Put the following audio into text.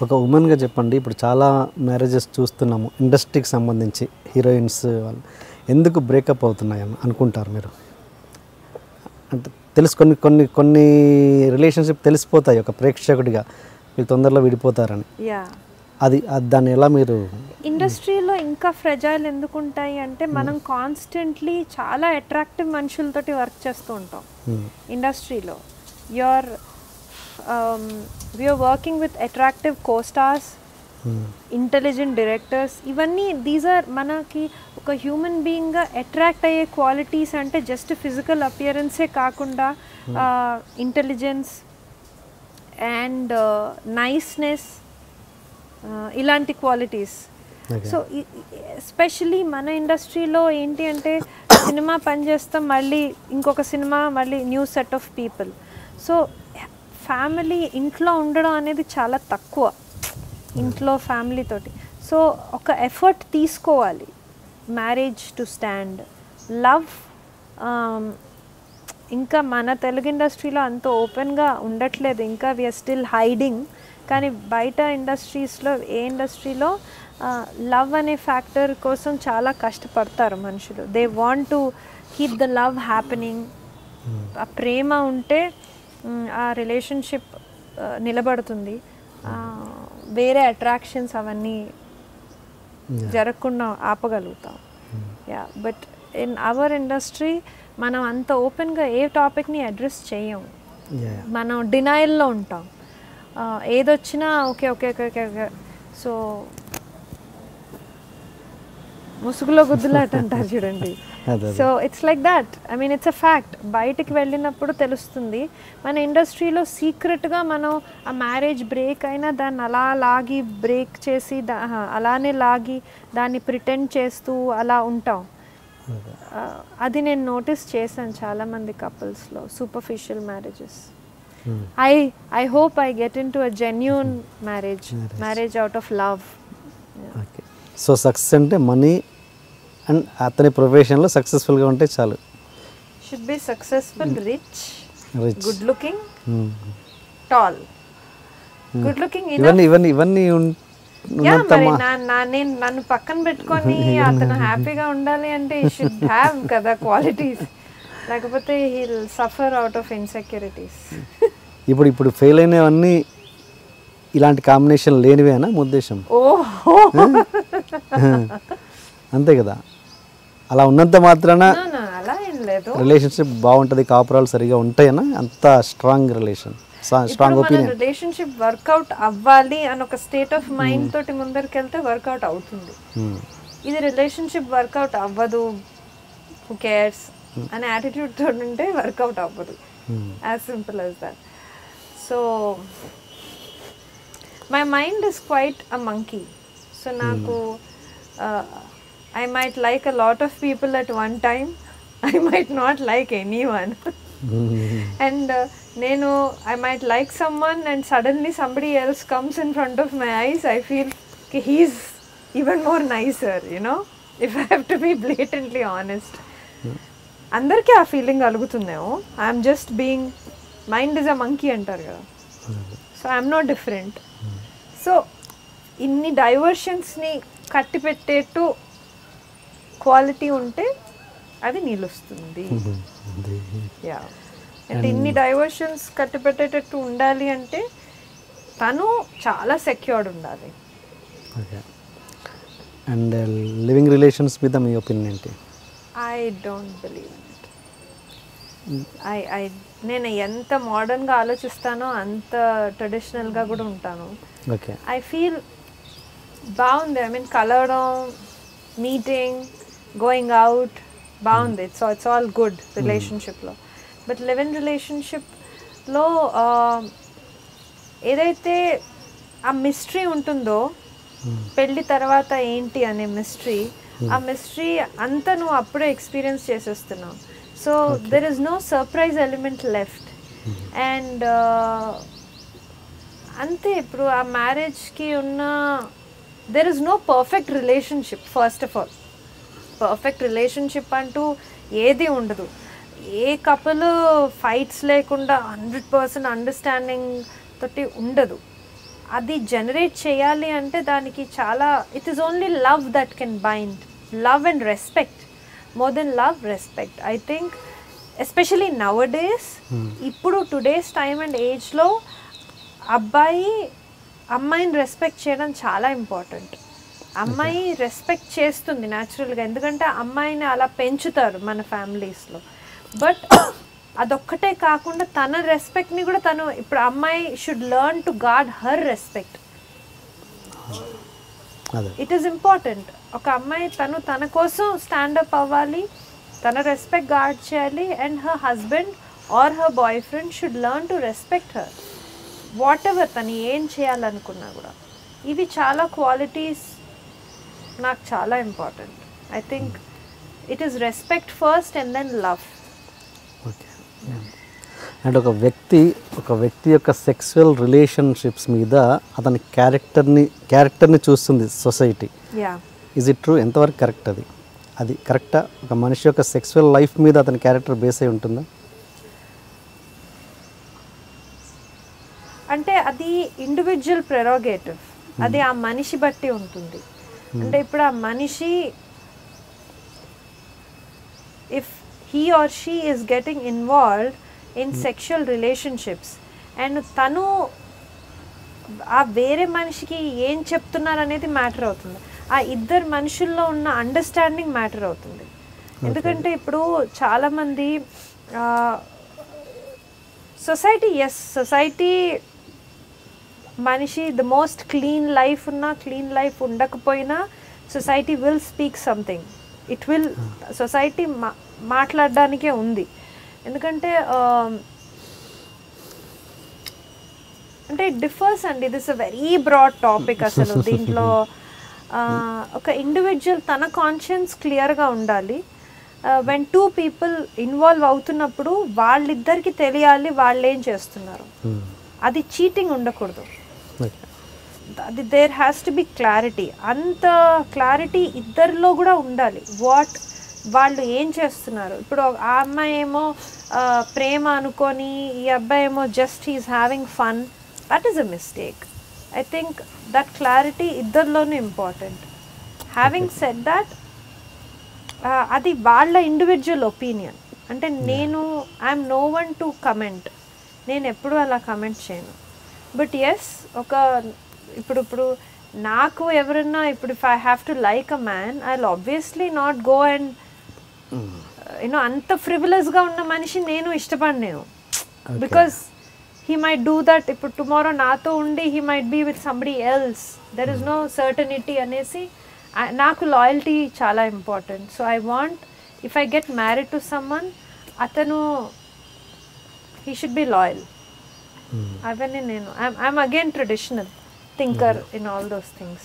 ఒక ఉమెన్గా చెప్పండి, ఇప్పుడు చాలా మ్యారేజెస్ చూస్తున్నాము ఇండస్ట్రీకి సంబంధించి హీరోయిన్స్ వాళ్ళు ఎందుకు బ్రేకప్ అవుతున్నాయని అనుకుంటారు మీరు? అంటే కొన్ని కొన్ని కొన్ని రిలేషన్షిప్ తెలిసిపోతాయి ఒక ప్రేక్షకుడిగా, వీళ్ళు తొందరలో విడిపోతారని. అది దాన్ని ఎలా మీరు? ఇండస్ట్రీలో ఇంకా ఫ్రెజైల్ ఎందుకు ఉంటాయి అంటే మనం కాన్స్టెంట్లీ చాలా అట్రాక్టివ్ మనుషులతోటి వర్క్ చేస్తూ ఉంటాం ఇండస్ట్రీలో. We are working with attractive costars, intelligent directors. ఇవన్నీ దీస్ ఆర్ మనకి ఒక హ్యూమన్ బీయింగ్గా అట్రాక్ట్ అయ్యే క్వాలిటీస్. అంటే జస్ట్ ఫిజికల్ అపియరెన్సే కాకుండా ఇంటెలిజెన్స్ అండ్ నైస్నెస్, ఇలాంటి క్వాలిటీస్. సో ఎస్పెషలీ మన ఇండస్ట్రీలో ఏంటి అంటే సినిమా పనిచేస్తాం, మళ్ళీ ఇంకొక సినిమా, మళ్ళీ new set of people. So family ఇంట్లో ఉండడం అనేది చాలా తక్కువ ఇంట్లో ఫ్యామిలీతోటి. సో ఒక ఎఫర్ట్ తీసుకోవాలి మ్యారేజ్ టు స్టాండ్. లవ్ ఇంకా మన తెలుగు ఇండస్ట్రీలో అంత ఓపెన్గా ఉండట్లేదు, ఇంకా వీఆర్ స్టిల్ హైడింగ్. కానీ బయట ఇండస్ట్రీస్లో, ఏ ఇండస్ట్రీలో లవ్ అనే ఫ్యాక్టర్ కోసం చాలా కష్టపడతారు మనుషులు. They want to keep the love happening. ఆ ప్రేమ ఉంటే ఆ రిలేషన్షిప్ నిలబడుతుంది, వేరే అట్రాక్షన్స్ అవన్నీ జరగకుండా ఆపగలుగుతాం. బట్ ఇన్ అవర్ ఇండస్ట్రీ మనం అంత ఓపెన్గా ఏ టాపిక్ని అడ్రస్ చేయము, మనం డినైల్లో ఉంటాం. ఏదొచ్చినా okay okay okay okay. So ముసుగులో గుద్దులాట అంటారు చూడండి. So it's like that. I mean it's a fact. బయటికి వెళ్ళినప్పుడు తెలుస్తుంది. మన ఇండస్ట్రీలో సీక్రెట్గా మనం ఆ మ్యారేజ్ బ్రేక్ అయినా దాన్ని అలా లాగి బ్రేక్ చేసి అలానే లాగి దాన్ని ప్రిటెండ్ చేస్తూ అలా ఉంటాం. అది నేను నోటీస్ చేశాను చాలామంది కపుల్స్లో, superficial marriages. I hope I get into a genuine marriage out of love. Okay. So success అంటే మనీ అండ్ అతని ప్రొఫెషన్లో సక్సెస్ఫుల్గా ఉంటే చాలు. Should be successful, rich, good looking, tall. Good looking enough. ఇవన్నీ నేను నన్ను పక్కన పెట్టుకొని అతను హ్యాపీగా ఉండాలి అంటే he should have కదా క్వాలిటీస్, లేకపోతే he'll suffer out of insecurities. ఇప్పుడు ఫెయిల్ అయినవన్నీ ఇలాంటి కాంబినేషన్ లేనివేనా ఉద్దేశం? అంతే కదా. అలా ఉన్నంత మాత్రాన రిలేషన్షిప్ బాగుంటుంది, కాపురాలు సరిగా ఉంటాయనా? అంత strong strong opinion. Relationship work out అవ్వాలి అని ఒక స్టేట్ ఆఫ్ మైండ్ తోటి ముందరికెళ్తే వర్కౌట్ అవుతుంది. ఇది రిలేషన్షిప్ వర్కౌట్ అవ్వదు, హూ కేర్స్ అనే యాటిట్యూడ్ తోటి ఉంటే వర్కౌట్ అవ్వదు. As simple as that. So my mind is quite a monkey. So నాకు I might like a lot of people at one time. I might not like anyone. And I might like someone and suddenly somebody else comes in front of my eyes. I feel he's even more nicer, if I have to be blatantly honest. Andarki aa feeling kalugutundemo. I am just being, mind is a monkey antaru kada. So I am not different. So inni diversions ni కట్టి పెట్టేట్టు quality ఉంటే అది నిలుస్తుంది. అంటే ఇన్ని diversions కట్టి పెట్టేటట్టు ఉండాలి అంటే తను చాలా సెక్యూర్డ్ ఉండాలి. అండ్ లివింగ్ రిలేషన్స్ మీద మీ ఒపీనియన్ ఏంటి? I don't believe it. నేను ఎంత మోడర్న్గా ఆలోచిస్తానో అంత ట్రెడిషనల్గా కూడా ఉంటాను. ఐ ఫీల్ బాగుంది. ఐ మీన్ కలవడం, మీటింగ్, గోయింగ్ అవుట్ బాగుంది. ఇట్స్ ఆల్ గుడ్ రిలేషన్షిప్లో. బట్ లివ్ ఇన్ రిలేషన్షిప్లో ఏదైతే ఆ మిస్టరీ ఉంటుందో, పెళ్ళి తర్వాత ఏంటి అనే మిస్టరీ, ఆ మిస్టరీ అంతా నువ్వు అప్పుడే ఎక్స్పీరియన్స్ చేసేస్తున్నావు. So there is no surprise element left. And అంతే. ఇప్పుడు ఆ మ్యారేజ్కి ఉన్న there is no perfect relationship. First of all, perfect relationship అంటూ ఏది ఉండదు. ఏ కపుల్ ఫైట్స్ లేకుండా 100% అండర్స్టాండింగ్ తోటి ఉండదు. అది జనరేట్ చేయాలి అంటే దానికి చాలా it is only love that can bind, love and respect, more than love respect. I think especially now days, ఇప్పుడు టుడేస్ టైమ్ అండ్ ఏజ్లో అబ్బాయి అమ్మాయిని రెస్పెక్ట్ చేయడం చాలా ఇంపార్టెంట్. అమ్మాయి రెస్పెక్ట్ చేస్తుంది న్యాచురల్గా, ఎందుకంటే అమ్మాయిని అలా పెంచుతారు మన ఫ్యామిలీస్లో. బట్ అదొక్కటే కాకుండా తన రెస్పెక్ట్ని కూడా తను, ఇప్పుడు అమ్మాయి should learn to guard her respect. It is important. ఒక అమ్మాయి తన కోసం స్టాండప్ అవ్వాలి, తన రెస్పెక్ట్ గార్డ్ చేయాలి, and her husband or her boyfriend should learn to respect her whatever తను ఏం చేయాలనుకున్నా కూడా. ఇవి చాలా క్వాలిటీస్ నాకు చాలా important. I think it is respect first and then love. Okay. And ఒక వ్యక్తి యొక్క సెక్సువల్ రిలేషన్షిప్స్ మీద అతని క్యారెక్టర్ని చూస్తుంది సొసైటీ. Is it true? ఎంతవరకు కరెక్ట్ అది కరెక్టా? ఒక మనిషి యొక్క సెక్సువల్ లైఫ్ మీద అతని క్యారెక్టర్ బేస్ అయి ఉంటుందా? అంటే అది ఇండివిజువల్ ప్రెరోగేటివ్, అది ఆ మనిషి బట్టి ఉంటుంది. అంటే ఇప్పుడు ఆ మనిషి if he or she is getting involved in sexual relationships and తను ఆ వేరే మనిషికి ఏం చెప్తున్నారు అనేది మ్యాటర్ అవుతుంది. ఆ ఇద్దరు మనుషుల్లో ఉన్న అండర్స్టాండింగ్ మ్యాటర్ అవుతుంది. ఎందుకంటే ఇప్పుడు చాలామంది సొసైటీ మనిషి ద మోస్ట్ క్లీన్ లైఫ్ ఉన్నా క్లీన్ లైఫ్ ఉండకపోయినా society will speak something. It will society మాట్లాడడానికే ఉంది. ఎందుకంటే అంటే ఇట్ డిఫర్స్ అండి. This a very broad topic. అసలు దీంట్లో ఒక ఇండివిజువల్ తన కాన్షియన్స్ క్లియర్గా ఉండాలి. వెన్ టూ పీపుల్ ఇన్వాల్వ్ అవుతున్నప్పుడు వాళ్ళిద్దరికి తెలియాలి వాళ్ళు ఏం చేస్తున్నారు. అది చీటింగ్ ఉండకూడదు. అది there has to be clarity. అంత క్లారిటీ ఇద్దరిలో కూడా ఉండాలి. వాళ్ళు ఏం చేస్తున్నారు. ఇప్పుడు ఆ అమ్మాయి ఏమో ప్రేమ అనుకొని, ఈ అబ్బాయి ఏమో just he's having fun. That is a mistake. I think that clarity ఇద్దరిలోనూ ఇంపార్టెంట్. హ్యావింగ్ సెడ్ దట్, అది వాళ్ళ ఇండివిజువల్ ఒపీనియన్. అంటే I'm no one to comment. నేను ఎప్పుడూ అలా కమెంట్ చేయను. బట్ ఎస్, ఇప్పుడు నాకు ఎవరన్నా, ఇప్పుడు if I have to like a man, I will obviously not go and అంత ఫ్రివిలస్గా ఉన్న మనిషి నేను ఇష్టపడలేను. Because he might do that. ఇప్పుడు టుమారో నాతో ఉండి he might be with somebody else. There is no certainty అనేసి. నాకు లాయల్టీ చాలా important. So I want, if I get married to someone, అతను హీ షుడ్ బి లాయల్. అవన్నీ నేను I'm again traditional thinker in all those things.